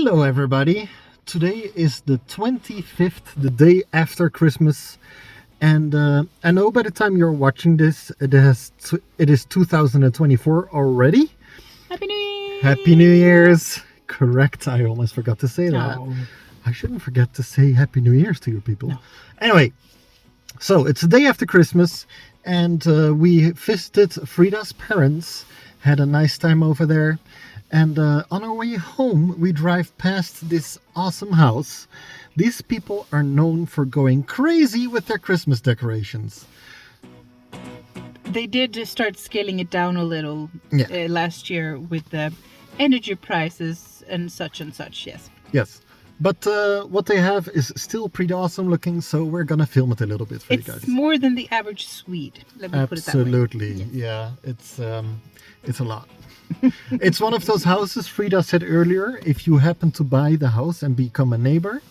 Hello everybody! Today is the 25th, the day after Christmas, and I know by the time you're watching this it is 2024 already. Happy New Year! Happy New Year's! Correct, I almost forgot to say that. No. I shouldn't forget to say Happy New Year's to you people. No. Anyway, so it's the day after Christmas and we visited Frida's parents, had a nice time over there. And on our way home, we drive past this awesome house. These people are known for going crazy with their Christmas decorations. They did just start scaling it down a little Yeah. last year with the energy prices and such, yes. Yes. But what they have is still pretty awesome looking, so we're gonna film it a little bit for you guys. It's more than the average Swede, let me put it that way. Absolutely, yeah. It's a lot. It's one of those houses Frida said earlier, if you happen to buy the house and become a neighbor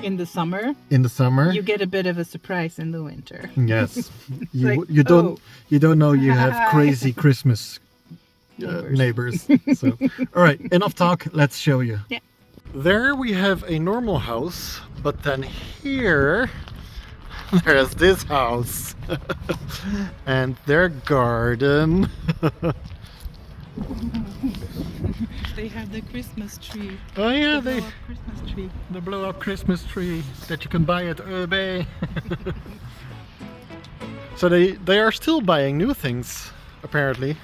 In the summer, you you get a bit of a surprise in the winter. yes, Like, you don't know you have crazy Christmas neighbors. So, all right, enough talk. Let's show you. Yeah. There we have a normal house, but then here there's this house and their garden. They have the Christmas tree. Oh yeah, the blow-up Christmas tree. the blow up Christmas tree that you can buy at eBay. So they are still buying new things, apparently.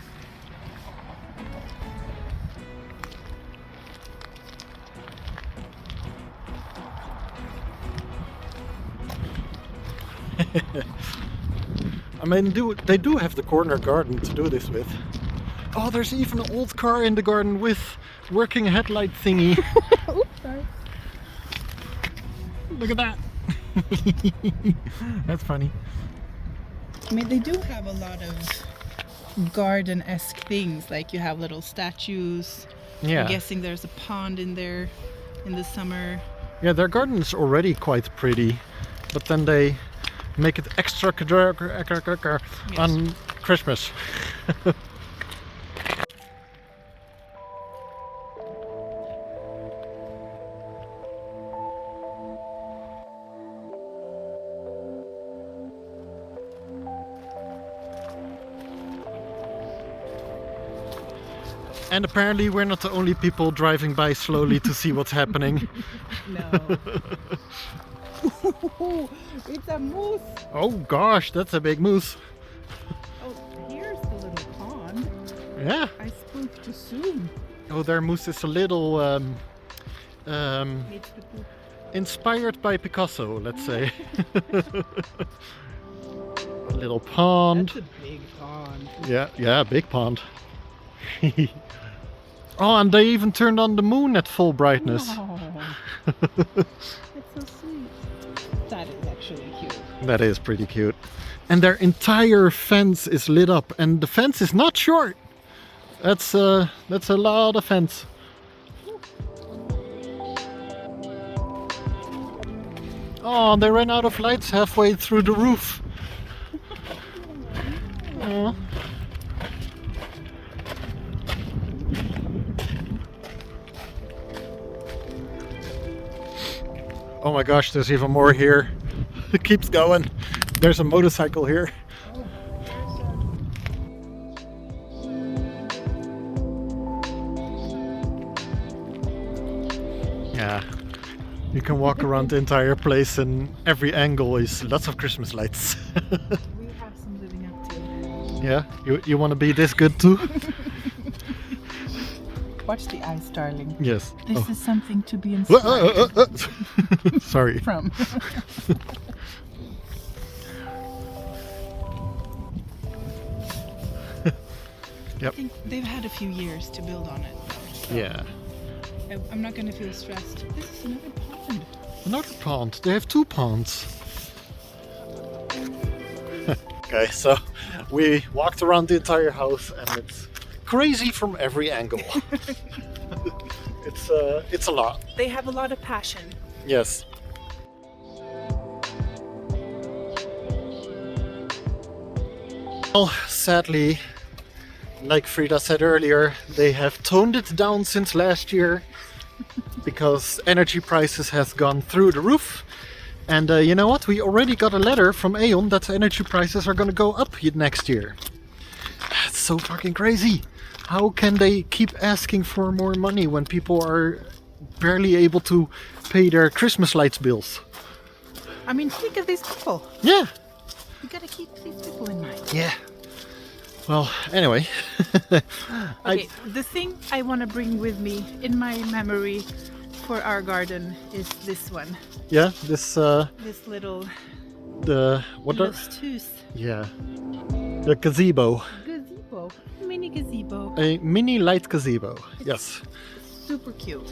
I mean, they do have the corner garden to do this with. Oh, there's even an old car in the garden with working headlight thingy. Oops, sorry. Look at that. That's funny. I mean, they do have a lot of garden-esque things, like you have little statues. Yeah. I'm guessing there's a pond in there in the summer. Yeah, their garden is already quite pretty, but then they make it extra on Christmas. And apparently we're not the only people driving by slowly to see what's happening. No. It's a moose. Oh gosh, that's a big moose. Oh, here's the little pond. Yeah. I spoke too soon. Oh, their moose is a little inspired by Picasso, let's say. A little pond. That's a big pond. Yeah, big pond. Oh, and they even turned on the moon at full brightness. Oh, that's so sweet. That is actually cute. That is pretty cute. And their entire fence is lit up, and the fence is not short. That's a lot of fence. Oh, they ran out of lights halfway through the roof. Oh. Oh my gosh, there's even more here. It keeps going. There's a motorcycle here. Yeah, you can walk around the entire place and every angle is lots of Christmas lights. We have some living up to. Yeah, you want to be this good too? Watch the eyes, darling. Yes. This is something to be inspired Sorry. from. Yep. I think they've had a few years to build on it. So Yeah. I'm not going to feel stressed. This is another pond. Another pond. They have two ponds. Okay, so we walked around the entire house and it's crazy from every angle. It's a lot. They have a lot of passion. Yes. Well, sadly, like Frida said earlier, they have toned it down since last year because energy prices has gone through the roof. And you know what? We already got a letter from Aeon that energy prices are going to go up next year. It's so fucking crazy. How can they keep asking for more money when people are barely able to pay their Christmas lights bills? I mean, think of these people. Yeah. You gotta keep these people in mind. Yeah. Well, anyway. Okay, the thing I want to bring with me in my memory for our garden is this one. Yeah, this This little the what are lush. yeah. The gazebo. Gazebo. Mini gazebo. A mini light gazebo. Yes. Super cute.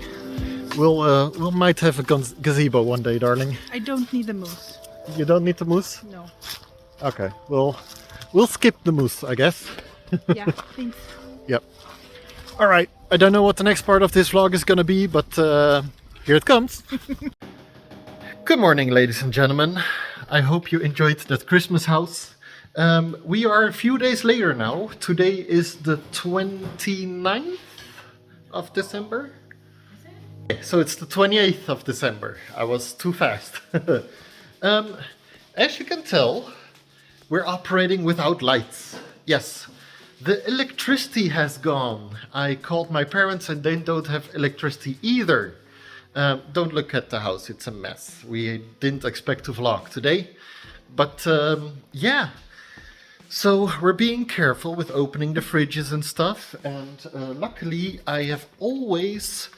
We'll might have a gazebo one day, darling. I don't need a moose. You don't need the moose? No. Okay. We'll skip the moose, I guess. Yeah, thanks. Yep. All right. I don't know what the next part of this vlog is gonna be, but here it comes. Good morning, ladies and gentlemen. I hope you enjoyed that Christmas house. We are a few days later now. Today is the 29th of December. So it's the 28th of December. I was too fast. As you can tell, we're operating without lights. Yes, the electricity has gone. I called my parents and they don't have electricity either. Don't look at the house, it's a mess. We didn't expect to vlog today. But yeah, so we're being careful with opening the fridges and stuff. And luckily I have always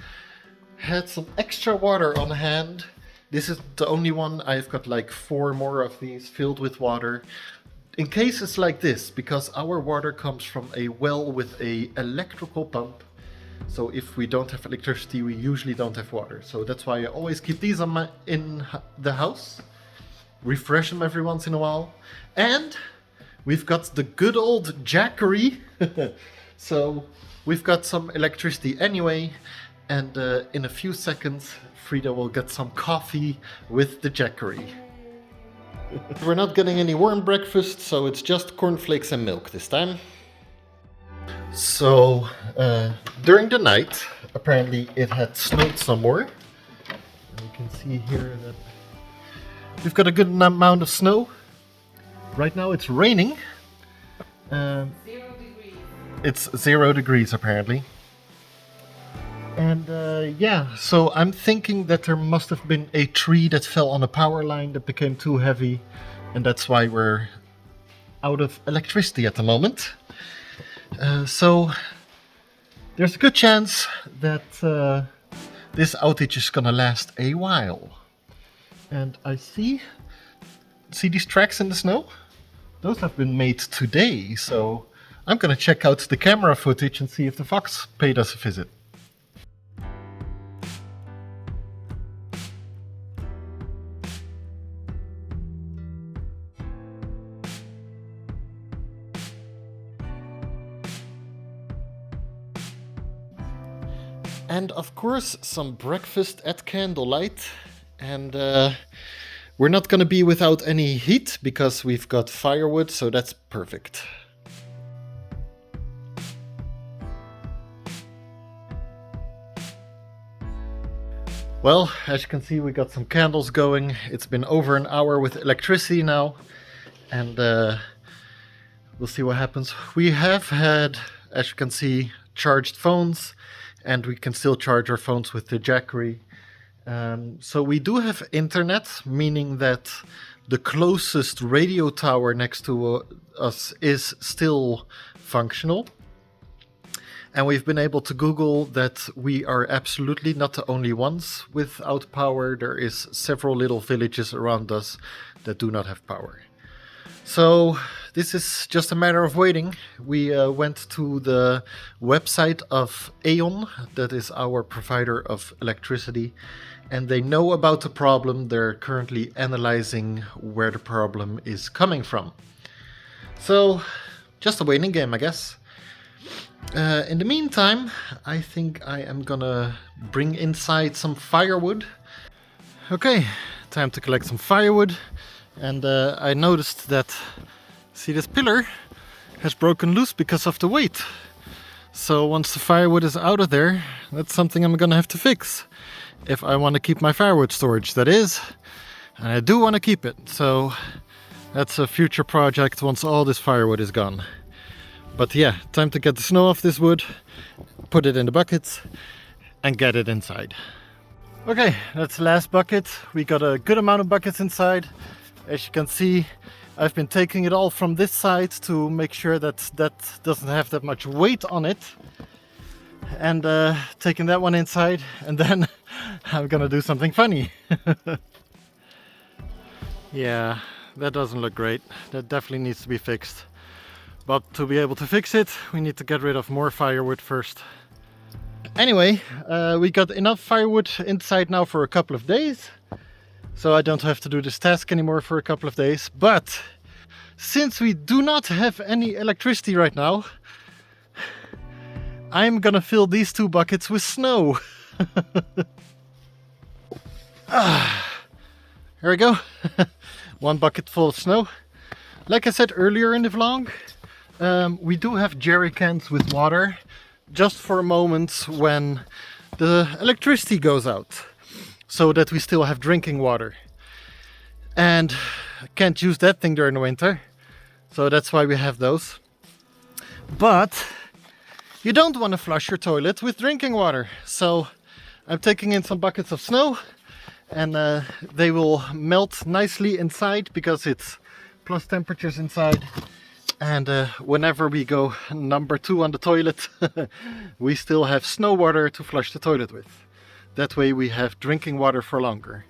had some extra water on hand. This is the only one. I've got like 4 more of these filled with water. In cases like this, because our water comes from a well with a electrical pump. So if we don't have electricity, we usually don't have water. So that's why I always keep these in the house. Refresh them every once in a while. And we've got the good old jackery. So we've got some electricity anyway. And in a few seconds, Frida will get some coffee with the jackery. We're not getting any warm breakfast, so it's just cornflakes and milk this time. So, during the night, apparently it had snowed some more. And you can see here that we've got a good amount of snow. Right now it's raining. 0 degrees. It's 0 degrees apparently. And yeah, so I'm thinking that there must have been a tree that fell on a power line that became too heavy. And that's why we're out of electricity at the moment. So there's a good chance that this outage is gonna last a while. And I see these tracks in the snow? Those have been made today, so I'm gonna check out the camera footage and see if the fox paid us a visit. And of course, some breakfast at candlelight. And we're not gonna be without any heat because we've got firewood, so that's perfect. Well, as you can see, we got some candles going. It's been over an hour with electricity now. And we'll see what happens. We have had, as you can see, charged phones. And we can still charge our phones with the jackery. So we do have internet, meaning that the closest radio tower next to us is still functional. And we've been able to Google that we are absolutely not the only ones without power. There is several little villages around us that do not have power. So this is just a matter of waiting. We went to the website of Aeon, that is our provider of electricity, and they know about the problem. They're currently analyzing where the problem is coming from. So just a waiting game, I guess. In the meantime, I think I am gonna bring inside some firewood. Okay, time to collect some firewood. And I noticed that, see this pillar? has broken loose because of the weight. So once the firewood is out of there, that's something I'm gonna have to fix. If I want to keep my firewood storage, that is. And I do want to keep it. So that's a future project once all this firewood is gone. But yeah, time to get the snow off this wood, put it in the buckets and get it inside. Okay, that's the last bucket. We got a good amount of buckets inside. As you can see, I've been taking it all from this side to make sure that that doesn't have that much weight on it. And taking that one inside, and then I'm gonna do something funny. Yeah, that doesn't look great. That definitely needs to be fixed. But to be able to fix it, we need to get rid of more firewood first. Anyway, we got enough firewood inside now for a couple of days. So I don't have to do this task anymore for a couple of days. But since we do not have any electricity right now, I'm gonna fill these 2 buckets with snow. Here we go. 1 bucket full of snow. Like I said earlier in the vlog, we do have jerry cans with water just for moments when the electricity goes out, so that we still have drinking water. And can't use that thing during the winter, so that's why we have those. But you don't want to flush your toilet with drinking water, so I'm taking in some buckets of snow, and they will melt nicely inside because it's plus temperatures inside. And whenever we go number 2 on the toilet, we still have snow water to flush the toilet with. That way we have drinking water for longer.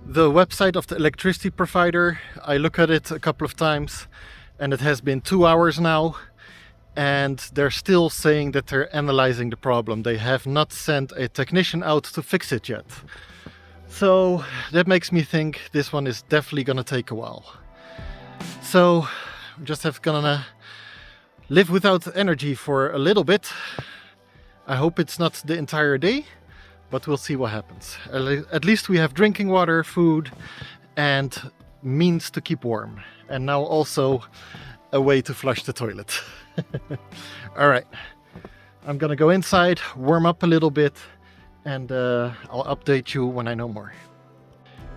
The website of the electricity provider, I look at it a couple of times, and it has been 2 hours now, and they're still saying that they're analyzing the problem. They have not sent a technician out to fix it yet. So that makes me think this one is definitely gonna take a while. So we just have gonna live without energy for a little bit. I hope it's not the entire day, but we'll see what happens. At least we have drinking water, food, and means to keep warm. And now also a way to flush the toilet. All right, I'm gonna go inside, warm up a little bit, and I'll update you when I know more.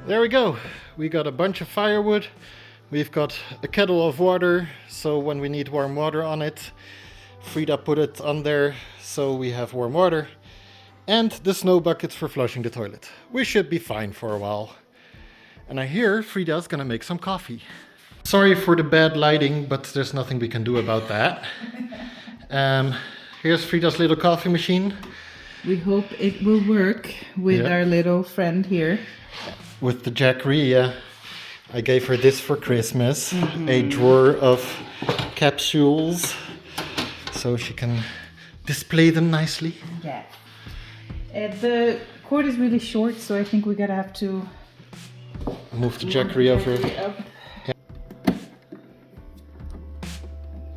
There we go. We got a bunch of firewood. We've got a kettle of water, so when we need warm water on it, Frida put it on there so we have warm water. And the snow buckets for flushing the toilet. We should be fine for a while. And I hear Frida's gonna make some coffee. Sorry for the bad lighting, but there's nothing we can do about that. Here's Frida's little coffee machine. We hope it will work with our little friend here. With the jackery, yeah. I gave her this for Christmas. A drawer of capsules, so she can display them nicely. Yeah. The cord is really short, so I think we're gonna have to move the jackery over. Yeah.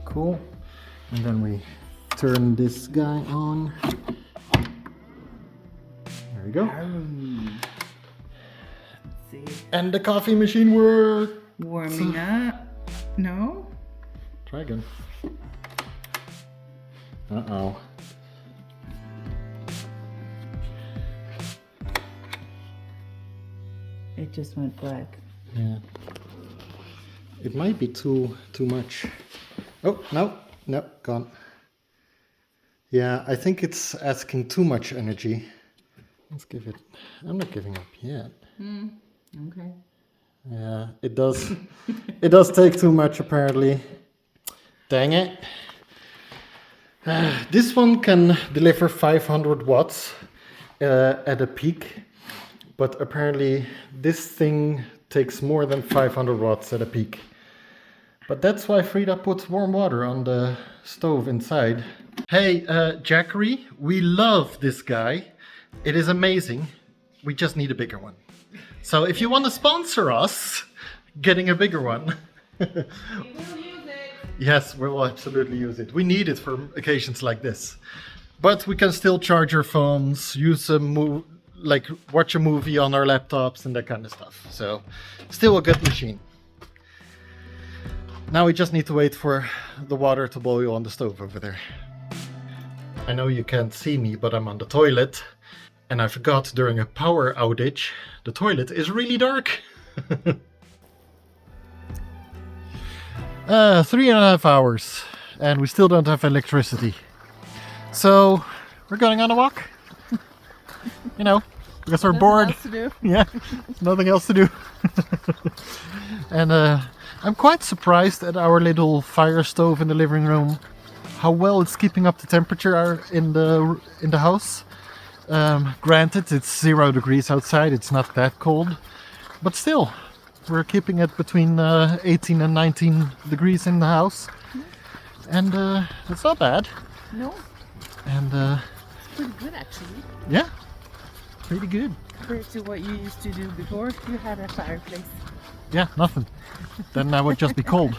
Cool. And then we turn this guy on. There we go. See. And the coffee machine works. Warming up. No? Try again. Uh-oh. It just went black. Yeah. It might be too much. Oh, no, gone. Yeah, I think it's asking too much energy. Let's give it. I'm not giving up yet. Okay. Yeah, it does. It does take too much apparently. Dang it. This one can deliver 500 watts at a peak, but apparently this thing takes more than 500 watts at a peak. But that's why Frida puts warm water on the stove inside. Hey, Jackery, we love this guy. It is amazing. We just need a bigger one. So if you want to sponsor us, getting a bigger one. We will use it. Yes, we will absolutely use it. We need it for occasions like this. But we can still charge our phones, use like watch a movie on our laptops and that kind of stuff. So still a good machine. Now we just need to wait for the water to boil on the stove over there. I know you can't see me, but I'm on the toilet. And I forgot during a power outage, the toilet is really dark. 3.5 hours, and we still don't have electricity. So we're going on a walk. You know, because we're bored. Nothing else to do. Yeah, nothing else to do. And I'm quite surprised at our little fire stove in the living room, how well it's keeping up the temperature in the house. Granted, it's 0 degrees outside, it's not that cold, but still, we're keeping it between 18 and 19 degrees in the house, and it's not bad. No. And It's pretty good actually. yeah, pretty good. Compared to what you used to do before, you had a fireplace. Yeah, nothing. Then I would just be cold.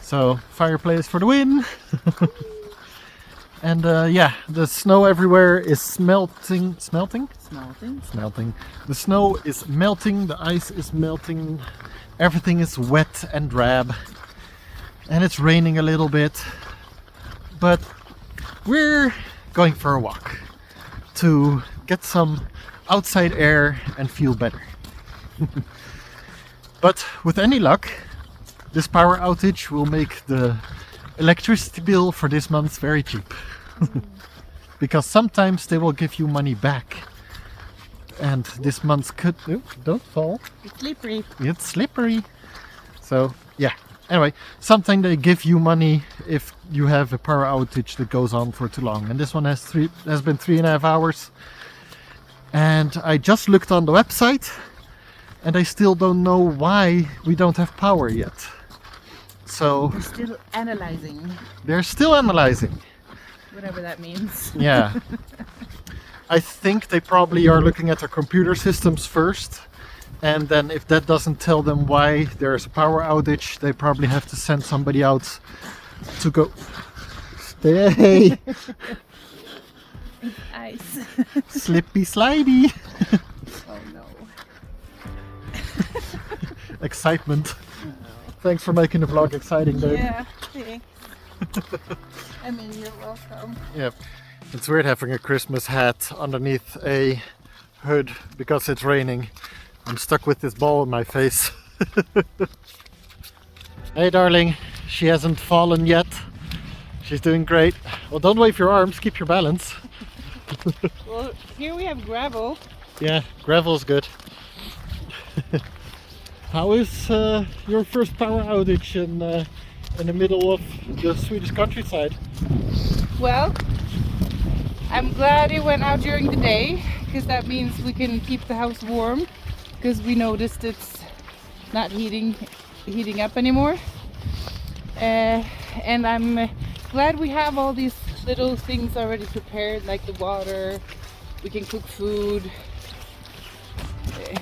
So, fireplace for the win. And yeah, the snow everywhere is smelting. Smelting. The snow is melting, the ice is melting, everything is wet and drab. And it's raining a little bit. But we're going for a walk to get some outside air and feel better. But with any luck, this power outage will make the electricity bill for this month very cheap. Because sometimes they will give you money back. And this month could... Oh, don't fall. It's slippery. It's slippery. So, yeah. Anyway, sometimes they give you money if you have a power outage that goes on for too long. And this one has been 3.5 hours. And I just looked on the website, and I still don't know why we don't have power yet. So We're still analyzing. they're still analyzing. Whatever that means. Yeah. I think they probably are looking at their computer systems first. And then if that doesn't tell them why there's a power outage, they probably have to send somebody out to go. Stay! Ice. Slippy slidey! Oh no. Excitement. Thanks for making the vlog exciting, babe. Yeah, thanks. I mean, you're welcome. Yep. It's weird having a Christmas hat underneath a hood because it's raining. I'm stuck with this ball in my face. Hey darling, she hasn't fallen yet. She's doing great. Well, don't wave your arms, keep your balance. Well, here we have gravel. Yeah, gravel's good. How is your first power outage in the middle of the Swedish countryside? Well, I'm glad it went out during the day because that means we can keep the house warm because we noticed it's not heating up anymore. And I'm glad we have all these little things already prepared, like the water, we can cook food,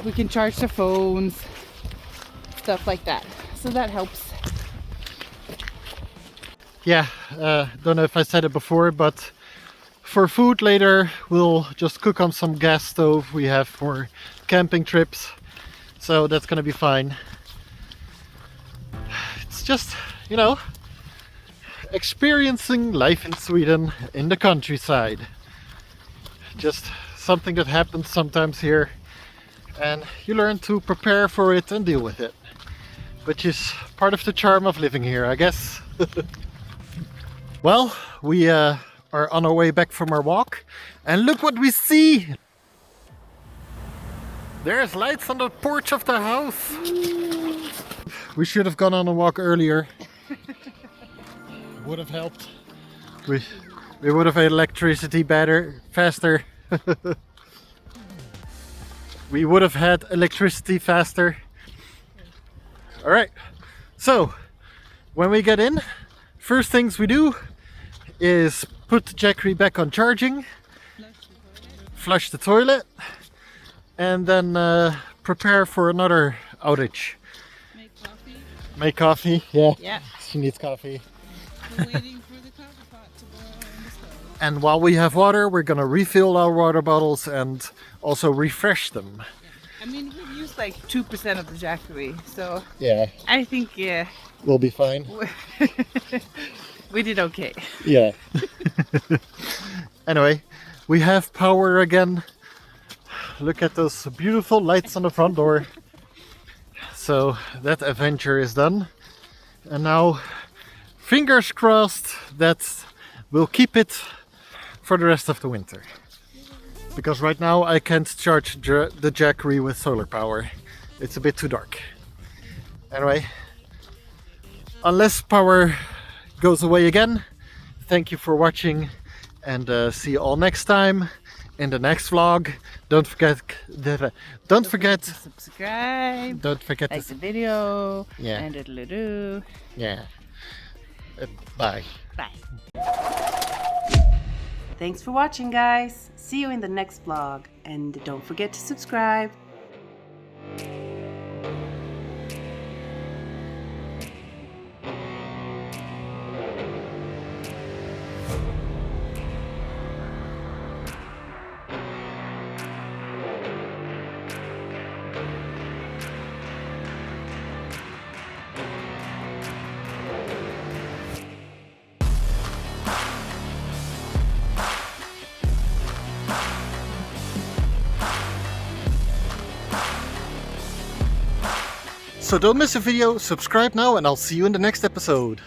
we can charge the phones, stuff like that. So that helps. Yeah, don't know if I said it before, but for food later we'll just cook on some gas stove we have for camping trips, so that's gonna be fine. It's just, you know, experiencing life in Sweden in the countryside. Just something that happens sometimes here, and you learn to prepare for it and deal with it, which is part of the charm of living here, I guess. Well, we are on our way back from our walk, and look what we see! There's lights on the porch of the house! We should have gone on a walk earlier. Would have helped. We would have had electricity faster. We would have had electricity faster. Alright, so when we get in, first things we do is put the Jackery back on charging, flush the toilet, and then prepare for another outage. Make coffee, yeah. Yeah. She needs coffee. We're waiting for the coffee pot to boil on the stove. And while we have water, we're gonna refill our water bottles and also refresh them. I mean, we've used like 2% of the jackery, so Yeah, I think we'll be fine. we did okay. Yeah. Anyway, we have power again. Look at those beautiful lights on the front door. So that adventure is done. And now, fingers crossed that we'll keep it for the rest of the winter. Because right now I can't charge the jackery with solar power. It's a bit too dark. Anyway, unless power goes away again, thank you for watching, and see you all next time in the next vlog. Don't forget To subscribe. Don't forget Like to the video. Yeah. And diddle-doo. yeah. Bye. Bye. Thanks for watching, guys. See you in the next vlog. And don't forget to subscribe. So don't miss a video, subscribe now, and I'll see you in the next episode.